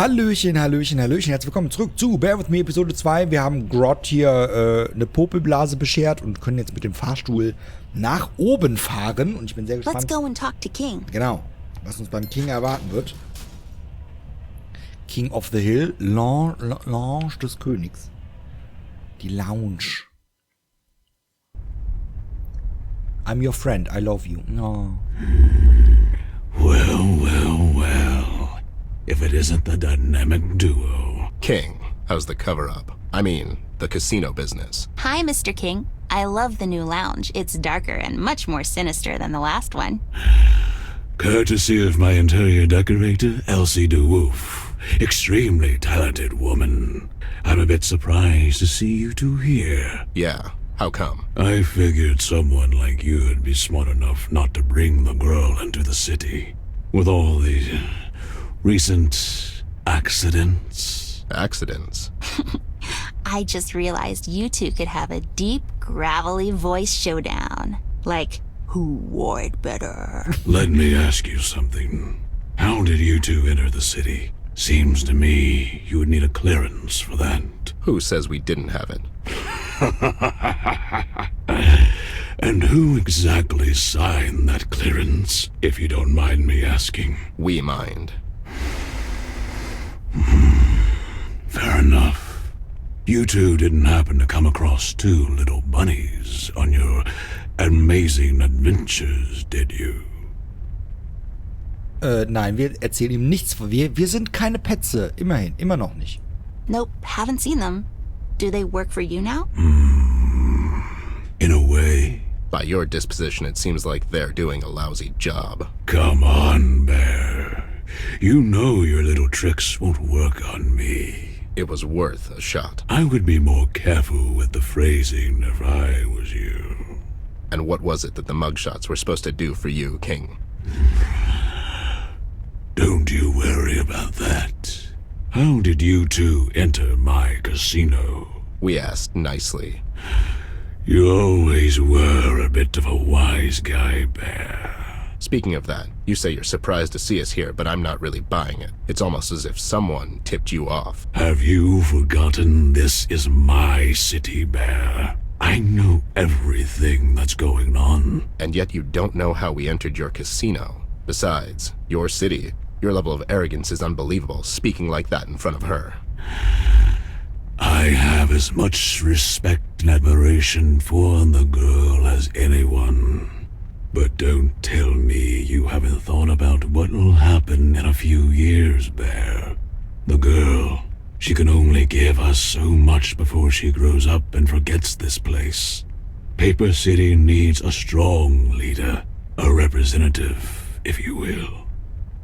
Hallöchen, Hallöchen, Hallöchen. Herzlich willkommen zurück zu Bear With Me Episode 2. Wir haben Grot hier eine Popelblase beschert und können jetzt mit dem Fahrstuhl nach oben fahren. Und ich bin sehr gespannt. Let's go and talk to King. Genau, was uns beim King erwarten wird. King of the Hill, Lounge des Königs. Die Lounge. I'm your friend, I love you. No. Well. If it isn't the dynamic duo. King, how's the cover-up? I mean, the casino business. Hi, Mr. King. I love the new lounge. It's darker and much more sinister than the last one. Courtesy of my interior decorator, Elsie DeWolf. Extremely talented woman. I'm a bit surprised to see you two here. Yeah, how come? I figured someone like you would be smart enough not to bring the girl into the city. With all these recent accidents. Accidents? I just realized you two could have a deep, gravelly voice showdown. Like, who wore it better? Let me ask you something. How did you two enter the city? Seems to me you would need a clearance for that. Who says we didn't have it? And who exactly signed that clearance, if you don't mind me asking? We mind. Fair enough. You two didn't happen to come across two little bunnies on your amazing adventures, did you? Nein, wir erzählen ihm nichts. Wir sind keine Petze. Immerhin. Immer noch nicht. Nope, haven't seen them. Do they work for you now? In a way. By your disposition, it seems like they're doing a lousy job. Come on, Bear. You know your little tricks won't work on me. It was worth a shot. I would be more careful with the phrasing if I was you. And what was it that the mugshots were supposed to do for you, King? Don't you worry about that. How did you two enter my casino? We asked nicely. You always were a bit of a wise guy, Bear. Speaking of that, you say you're surprised to see us here, but I'm not really buying it. It's almost as if someone tipped you off. Have you forgotten this is my city, Bear? I know everything that's going on. And yet you don't know how we entered your casino. Besides, your city, your level of arrogance is unbelievable, speaking like that in front of her. I have as much respect and admiration for the girl as anyone. But don't tell me you haven't thought about what will happen in a few years, Bear. The girl, she can only give us so much before she grows up and forgets this place. Paper City needs a strong leader, a representative, if you will.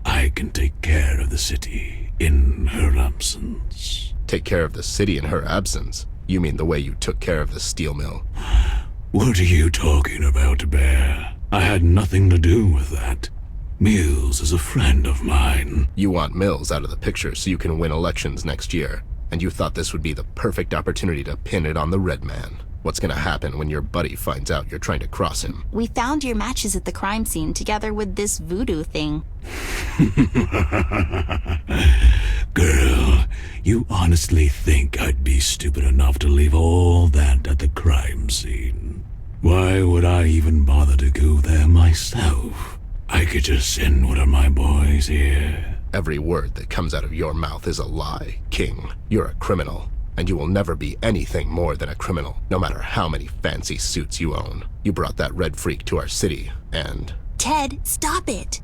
I can take care of the city in her absence. Take care of the city in her absence? You mean the way you took care of the steel mill? What are you talking about, Bear? I had nothing to do with that. Mills is a friend of mine. You want Mills out of the picture so you can win elections next year, and you thought this would be the perfect opportunity to pin it on the Red Man. What's gonna happen when your buddy finds out you're trying to cross him? We found your matches at the crime scene together with this voodoo thing. Girl, you honestly think I'd be stupid enough to leave all that at the crime scene? Why would I even bother to go there myself? I could just send one of my boys here. Every word that comes out of your mouth is a lie, King. You're a criminal, and you will never be anything more than a criminal, no matter how many fancy suits you own. You brought that red freak to our city, and... Ted, stop it!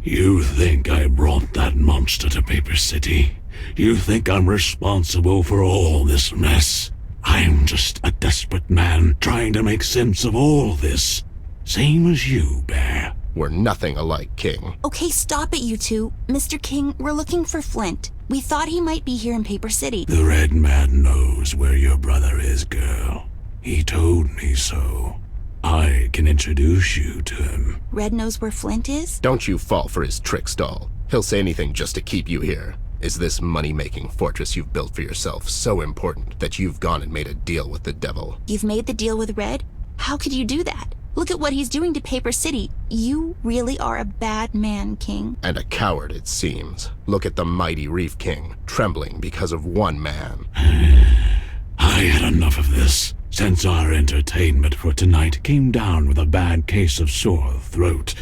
You think I brought that monster to Paper City? You think I'm responsible for all this mess? I'm just a desperate man trying to make sense of all this. Same as you, Bear. We're nothing alike, King. Okay, stop it, you two. Mr. King, we're looking for Flint. We thought he might be here in Paper City. The Red Man knows where your brother is, girl. He told me so. I can introduce you to him. Red knows where Flint is? Don't you fall for his trick, doll. He'll say anything just to keep you here. Is this money-making fortress you've built for yourself so important that you've gone and made a deal with the devil? You've made the deal with Red? How could you do that? Look at what he's doing to Paper City. You really are a bad man, King. And a coward, it seems. Look at the mighty Reef King, trembling because of one man. I had enough of this. Since our entertainment for tonight came down with a bad case of sore throat,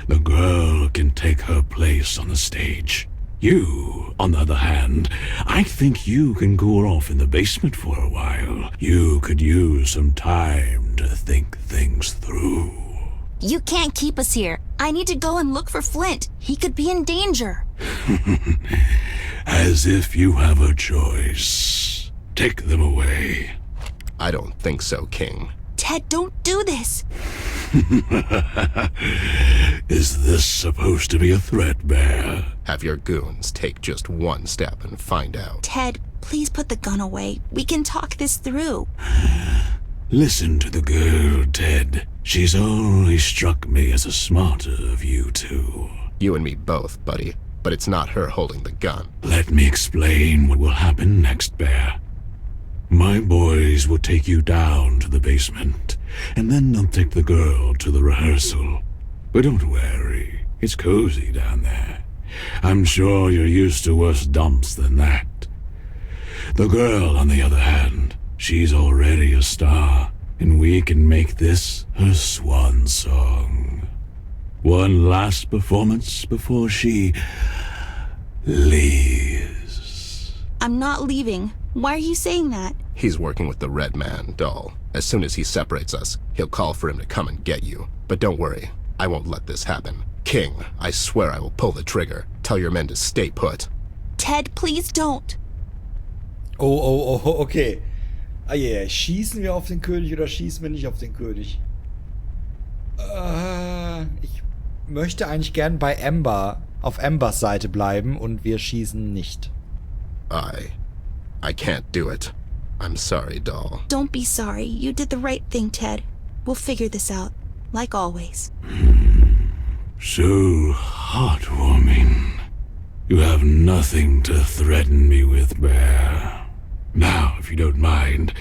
the girl can take her place on the stage. You, on the other hand, I think you can cool off in the basement for a while. You could use some time to think things through. You can't keep us here. I need to go and look for Flint. He could be in danger. As if you have a choice. Take them away. I don't think so, King. Ted, don't do this. Is this supposed to be a threat, Bear? Have your goons take just one step and find out. Ted, please put the gun away. We can talk this through. Listen to the girl, Ted. She's always struck me as the smarter of you two. You and me both, buddy. But it's not her holding the gun. Let me explain what will happen next, Bear. My boys will take you down to the basement, and then they'll take the girl to the rehearsal. But don't worry, it's cozy down there. I'm sure you're used to worse dumps than that. The girl, on the other hand, she's already a star, and we can make this her swan song. One last performance before she leaves. I'm not leaving. Why are you saying that? He's working with the Red Man, doll. As soon as he separates us, he'll call for him to come and get you. But don't worry, I won't let this happen. King, I swear I will pull the trigger. Tell your men to stay put. Ted, please don't. Oh, okay. Ah, yeah. Schießen wir auf den König oder schießen wir nicht auf den König? Ich möchte eigentlich gern bei Amber, auf Ambers Seite bleiben und wir schießen nicht. I can't do it. I'm sorry, doll. Don't be sorry. You did the right thing, Ted. We'll figure this out, like always. So heartwarming. You have nothing to threaten me with, Bear. Now, if you don't mind,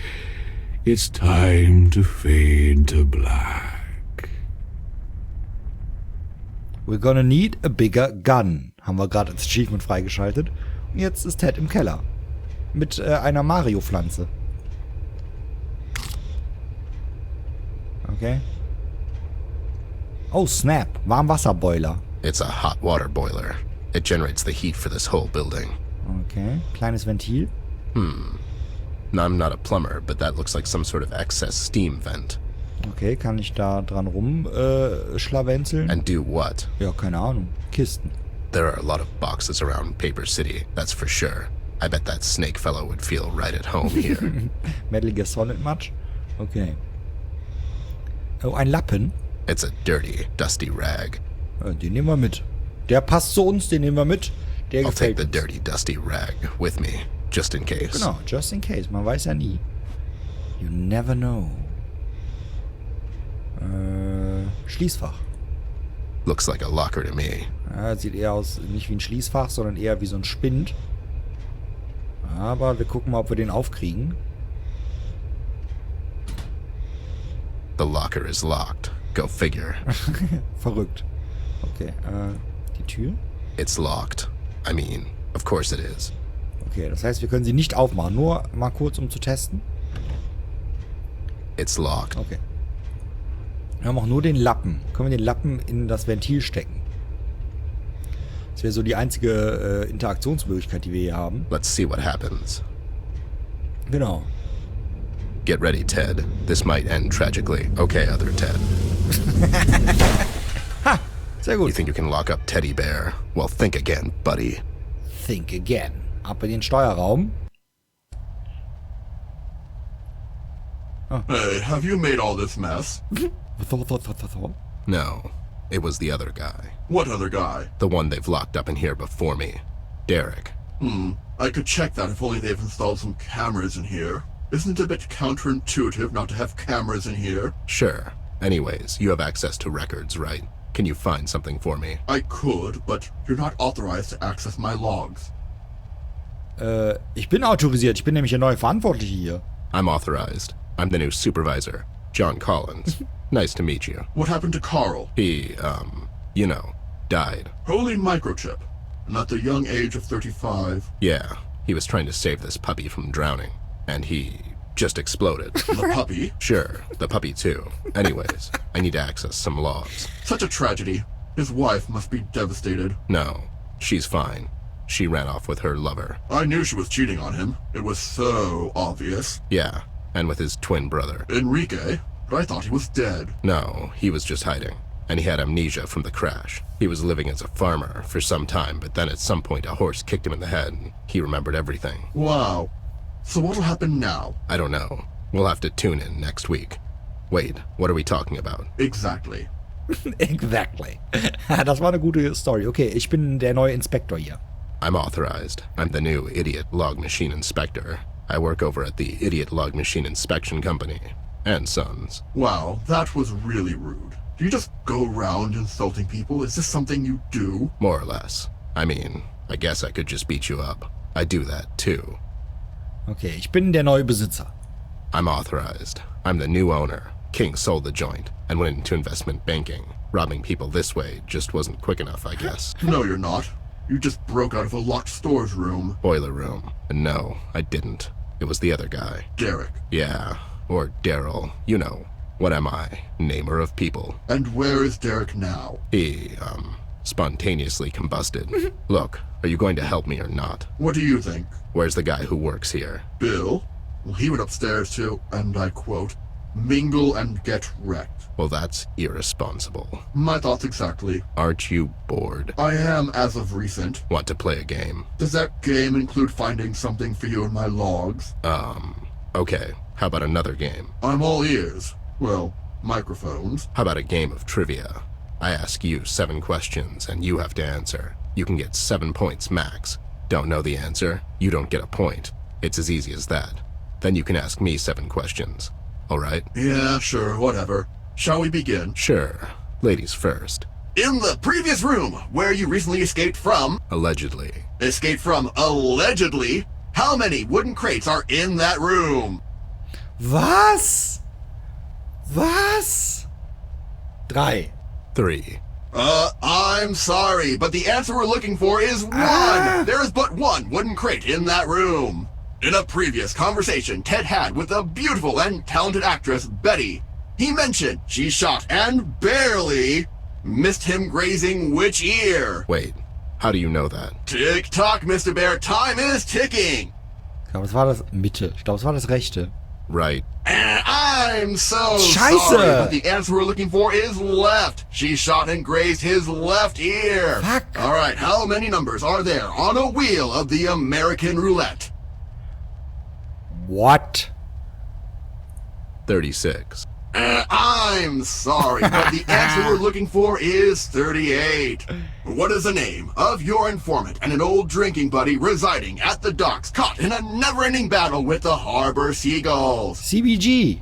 it's time to fade to black. We're gonna need a bigger gun. Haben wir gerade als Achievement freigeschaltet. Und jetzt ist Ted im Keller. Mit einer Mario-Pflanze. Okay. Oh, snap. Warmwasserboiler. It's a hot water boiler. It generates the heat for this whole building. Okay. Kleines Ventil. Now, I'm not a plumber, but that looks like some sort of excess steam vent. Okay, kann ich da dran rumschlawenzeln? And do what? Ja, keine Ahnung. Kisten. There are a lot of boxes around Paper City, that's for sure. I bet that snake fellow would feel right at home here. Metal Gear Solid Match? Okay. Oh, ein Lappen. It's a dirty, dusty rag. Den nehmen wir mit. Der passt zu uns, den nehmen wir mit. Der I'll take gefällt the uns. dirty, dusty rag with me, just in case. Genau, just in case. Man weiß ja nie. You never know. Schließfach. Looks like a locker to me. Ja, sieht eher aus, nicht wie ein Schließfach, sondern eher wie so ein Spind. Aber wir gucken mal, ob wir den aufkriegen. The locker is locked. Go figure. Verrückt. Okay, die Tür? It's locked. I mean, of course it is. Okay, das heißt, wir können sie nicht aufmachen. Nur mal kurz, um zu testen. It's locked. Okay. Wir haben auch nur den Lappen. Können wir den Lappen in das Ventil stecken? Das wäre so die einzige Interaktionsmöglichkeit, die wir hier haben. Let's see what happens. Genau. Get ready, Ted. This might end tragically. Okay, other Ted. Ha! Sehr gut. You think you can lock up Teddy Bear? Well, think again, buddy. Think again. Ab in den Steuerraum. Hey, have you made all this mess? No, it was the other guy. What other guy? The one they've locked up in here before me. Derek. I could check that if only they've installed some cameras in here. Isn't it a bit counterintuitive not to have cameras in here? Sure. Anyways, you have access to records, right? Can you find something for me? I could, but you're not authorized to access my logs. Ich bin autorisiert. Ich bin nämlich der neue Verantwortliche hier. I'm authorized. I'm the new supervisor. John Collins. Nice to meet you. What happened to Carl? He, died. Holy microchip. And at the young age of 35. Yeah, he was trying to save this puppy from drowning, and he just exploded. The puppy? Sure, the puppy too. Anyways, I need to access some logs. Such a tragedy. His wife must be devastated. No, she's fine. She ran off with her lover. I knew she was cheating on him. It was so obvious. Yeah, and with his twin brother. Enrique? But I thought he was dead. No, he was just hiding. And he had amnesia from the crash. He was living as a farmer for some time, but then at some point a horse kicked him in the head and he remembered everything. Wow. So what'll happen now? I don't know. We'll have to tune in next week. Wait, what are we talking about? Exactly. Exactly. Das war eine gute Story. Okay, ich bin der neue Inspektor hier. I'm authorized. I'm the new Idiot Log Machine Inspector. I work over at the Idiot Log Machine Inspection Company. And Sons. Wow, that was really rude. Do you just go around insulting people? Is this something you do? More or less. I mean, I guess I could just beat you up. I do that too. Okay, ich bin der neue Besitzer. I'm authorized. I'm the new owner. King sold the joint and went into investment banking. Robbing people this way just wasn't quick enough, I guess. No, you're not. You just broke out of a locked storage room. Boiler room. And no, I didn't. It was the other guy. Derek. Yeah, or Daryl. You know. What am I? Namer of people. And where is Derek now? He, spontaneously combusted. Look, are you going to help me or not? What do you think? Where's the guy who works here? Bill? Well, he went upstairs to, and I quote, mingle and get wrecked. Well, that's irresponsible. My thoughts exactly. Aren't you bored? I am as of recent. Want to play a game? Does that game include finding something for you in my logs? Okay. How about another game? I'm all ears. Well, microphones. How about a game of trivia? I ask you 7 questions and you have to answer. You can get 7 points max. Don't know the answer? You don't get a point. It's as easy as that. Then you can ask me 7 questions. Alright? Yeah, sure, whatever. Shall we begin? Sure. Ladies first. In the previous room, where you recently escaped from... Allegedly. Escaped from allegedly? How many wooden crates are in that room? Was? Was? 3. 3. I'm sorry, but the answer we're looking for is 1. There is but 1 wooden crate in that room. In a previous conversation Ted had with a beautiful and talented actress, Betty, he mentioned she shot and barely missed him grazing which ear? Wait, how do you know that? Tick-tock, Mr. Bear, time is ticking. Ich glaube, es war das Mitte. Ich glaube, es war das Rechte. Right. And I'm so Scheiße. sorry, but the answer we're looking for is left. She shot and grazed his left ear. Fuck. All right, how many numbers are there on a wheel of the American roulette? What? 36. I'm sorry, but the answer we're looking for is 38. What is the name of your informant and an old drinking buddy residing at the docks, caught in a never-ending battle with the harbor seagulls? CBG.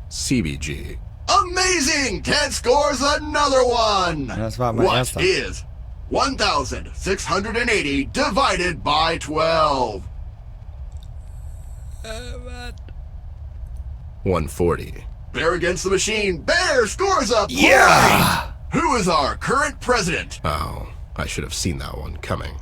CBG. Amazing! Ted scores another one! Das war mein What erster. is 1,680 divided by 12? 140. Bear against the machine. Bear scores a point! Yeah! Who is our current president? Oh, I should have seen that one coming.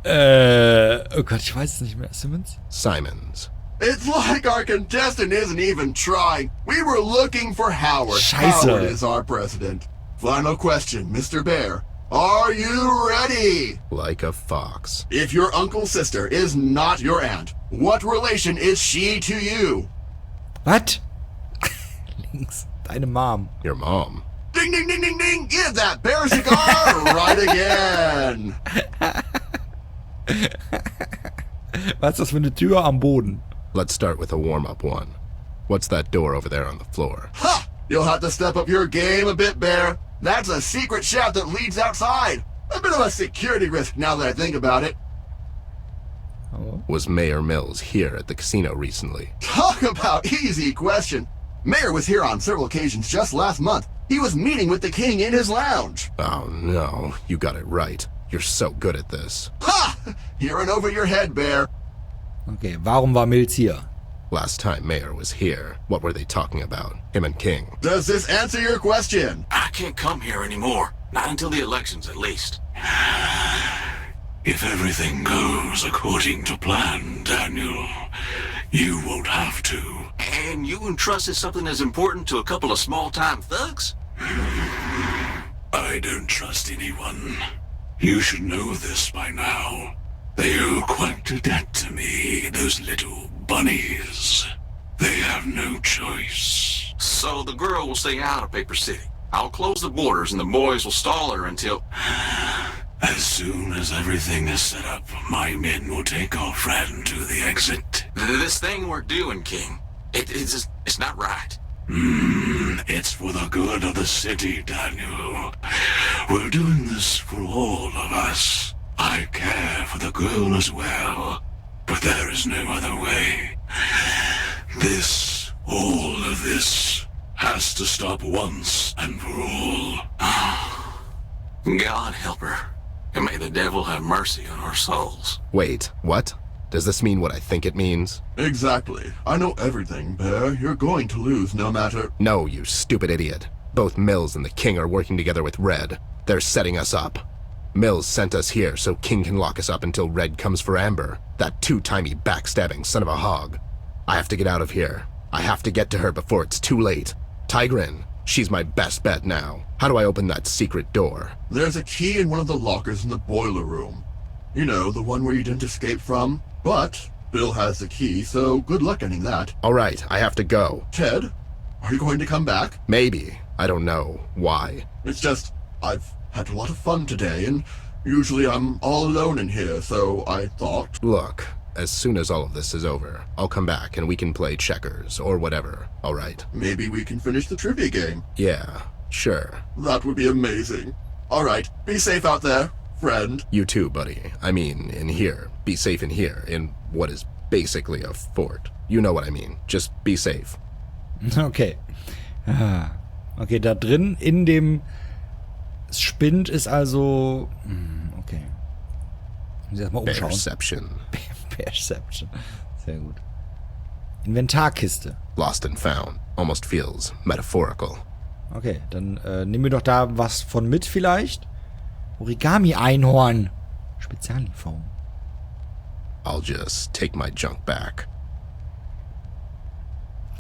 Oh Gott, ich weiß es nicht mehr. Simmons? Simons. It's like our contestant isn't even trying. We were looking for Howard. Scheiße. Howard is our president. Final question, Mr. Bear. Are you ready? Like a fox. If your uncle's sister is not your aunt, what relation is she to you? Was? Links. Deine Mom. Your mom. Ding, ding, ding, ding, ding! Give that bear a cigar right again! Was ist das für eine Tür am Boden? Let's start with a warm-up one. What's that door over there on the floor? Ha! You'll have to step up your game a bit, Bear. That's a secret shaft that leads outside. A bit of a security risk now that I think about it. Oh. Was Mayor Mills here at the casino recently? Talk about easy question. Mayor was here on several occasions just last month. He was meeting with the king in his lounge. Oh no, you got it right. You're so good at this. Ha! Here and over your head, Bear. Okay, warum war Mills hier? Last time Mayor was here, what were they talking about? Him and King. Does this answer your question? I can't come here anymore. Not until the elections, at least. If everything goes according to plan, Daniel, you won't have to. And you entrusted something as important to a couple of small-time thugs? I don't trust anyone. You should know this by now. They owe quite a debt to me, those little bunnies. They have no choice. So the girl will stay out of Paper City. I'll close the borders and the boys will stall her until... As soon as everything is set up, my men will take our friend to the exit. This thing we're doing, King, it's not right. It's for the good of the city, Daniel. We're doing this for all of us. I care for the girl as well, but there is no other way. All of this, has to stop once and for all. God help her, and may the devil have mercy on our souls. Wait, what? Does this mean what I think it means? Exactly. I know everything, Bear. You're going to lose no matter... No, you stupid idiot. Both Mills and the King are working together with Red. They're setting us up. Mills sent us here so King can lock us up until Red comes for Amber, that two-timey backstabbing son of a hog. I have to get out of here. I have to get to her before it's too late. Tigrin, she's my best bet now. How do I open that secret door? There's a key in one of the lockers in the boiler room. You know, the one where you didn't escape from. But Bill has the key, so good luck getting that. All right, I have to go. Ted, are you going to come back? Maybe. I don't know. Why? It's just, I've had a lot of fun today, and usually I'm all alone in here, so I thought... Look, as soon as all of this is over, I'll come back and we can play checkers or whatever, all right? Maybe we can finish the trivia game. Yeah, sure. That would be amazing. All right, be safe out there, friend. You too, buddy. I mean, in here. Be safe in here, in what is basically a fort. You know what I mean. Just be safe. Okay. Okay, da drin in dem Spind ist also... Okay. Muss ich erstmal umschauen. Perception. Perception. Sehr gut. Inventarkiste. Lost and found. Almost feels metaphorical. Okay, dann nehmen wir doch da was von mit vielleicht. Origami-Einhorn. Speziallieferung. I'll just take my junk back.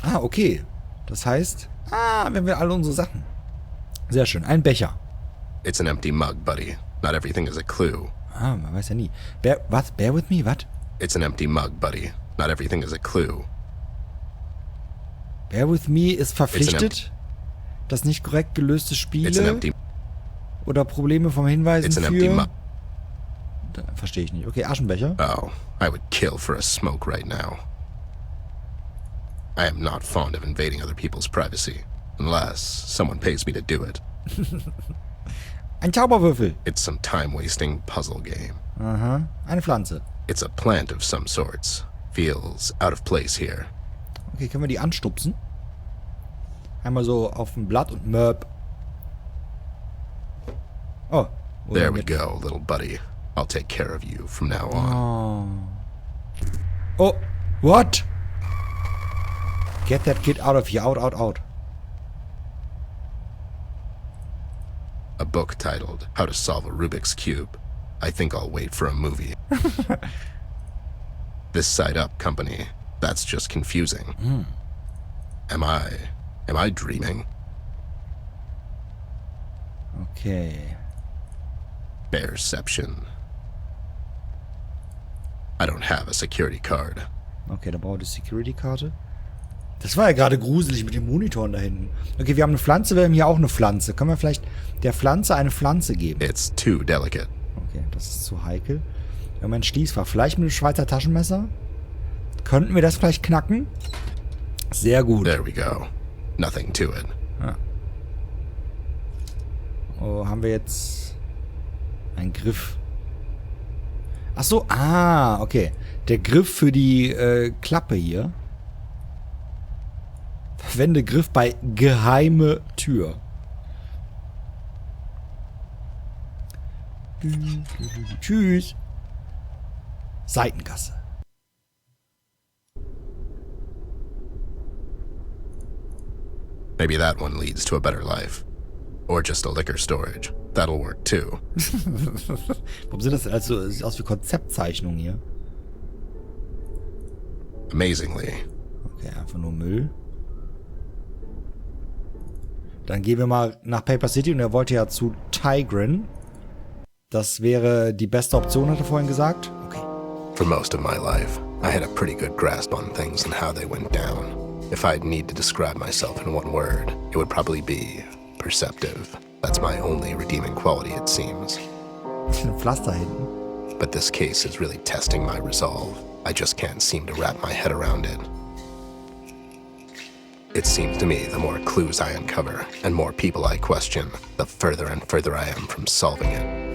Ah, okay. Das heißt, wir haben alle unsere Sachen. Sehr schön. Ein Becher. It's an empty mug, buddy. Not everything is a clue. Man weiß ja nie. Was? Bear with me? Was? It's an empty mug, buddy. Not everything is a clue. Bear with me ist verpflichtet, dass nicht korrekt gelöste Spiele oder Probleme vom Hinweisen für... Verstehe ich nicht. Okay, Aschenbecher. Oh, I would kill for a smoke right now. I am not fond of invading other people's privacy, unless someone pays me to do it. Ein Zauberwürfel. It's some time-wasting puzzle game. Aha. Eine Pflanze. It's a plant of some sorts. Feels out of place here. Okay, können wir die anstupsen? Einmal so auf dem Blatt und Möb. Oh. There we go, little buddy. I'll take care of you from now on. Oh. What? Get that kid out of here. Out. A book titled How to Solve a Rubik's Cube. I think I'll wait for a movie. This side up company. That's just confusing. Am I dreaming? Okay. Perception. I don't have a security card. Okay, dann brauchen wir die Security-Karte. Das war ja gerade gruselig mit den Monitoren da hinten. Okay, wir haben eine Pflanze, wir haben hier auch eine Pflanze. Können wir vielleicht der Pflanze eine Pflanze geben? It's too delicate. Okay, das ist zu heikel. Wir haben ein Schließfach. Vielleicht mit einem Schweizer Taschenmesser? Könnten wir das vielleicht knacken? Sehr gut. There we go. Nothing to it. Ja. Oh, haben wir jetzt einen Griff. Ach so, okay. Der Griff für die Klappe hier. Verwende Griff bei geheime Tür. Tschüss. Maybe that one leads to a better life. Or just a liquor storage. That'll work too. Warum sind das denn also, sieht aus wie Konzeptzeichnungen hier? Amazingly. Okay, einfach nur Müll. Dann gehen wir mal nach Paper City und er wollte ja zu Tigran. Das wäre die beste Option, hat er vorhin gesagt. Okay. For most of my life, I had a pretty good grasp on things and how they went down. If I'd need to describe myself in one word, it would probably be perceptive. That's my only redeeming quality, it seems. Ein Pflaster hinten. But this case is really testing my resolve. I just can't seem to wrap my head around it. It seems to me the more clues I uncover and more people I question, the further and further I am from solving it.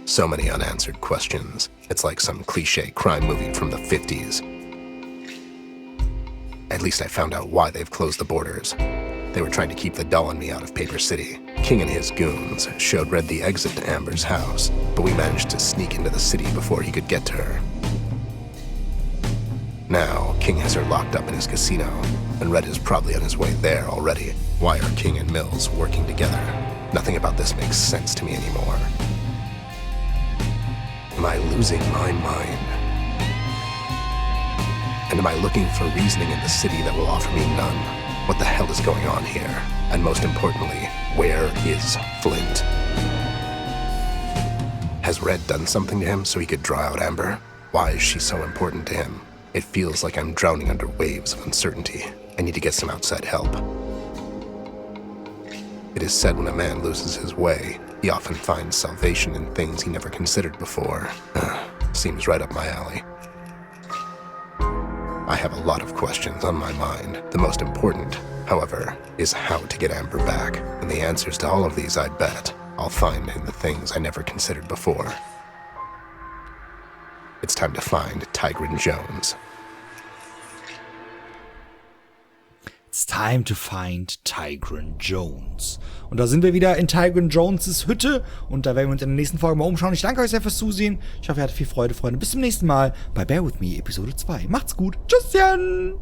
So many unanswered questions. It's like some cliché crime movie from the 50s. At least I found out why they've closed the borders. They were trying to keep the doll and me out of Paper City. King and his goons showed Red the exit to Amber's house, but we managed to sneak into the city before he could get to her. Now, King has her locked up in his casino, and Red is probably on his way there already. Why are King and Mills working together? Nothing about this makes sense to me anymore. Am I losing my mind? And am I looking for reasoning in the city that will offer me none? What the hell is going on here? And most importantly, where is Flint? Has Red done something to him so he could draw out Amber? Why is she so important to him? It feels like I'm drowning under waves of uncertainty. I need to get some outside help. It is said when a man loses his way, he often finds salvation in things he never considered before. Seems right up my alley. I have a lot of questions on my mind. The most important, however, is how to get Amber back. And the answers to all of these, I bet, I'll find in the things I never considered before. It's time to find Tigran Jones. It's time to find Tigran Jones. Und da sind wir wieder in Tigran Jones' Hütte. Und da werden wir uns in der nächsten Folge mal umschauen. Ich danke euch sehr fürs Zusehen. Ich hoffe, ihr hattet viel Freude, Freunde. Bis zum nächsten Mal bei Bear With Me Episode 2. Macht's gut. Tschüsschen!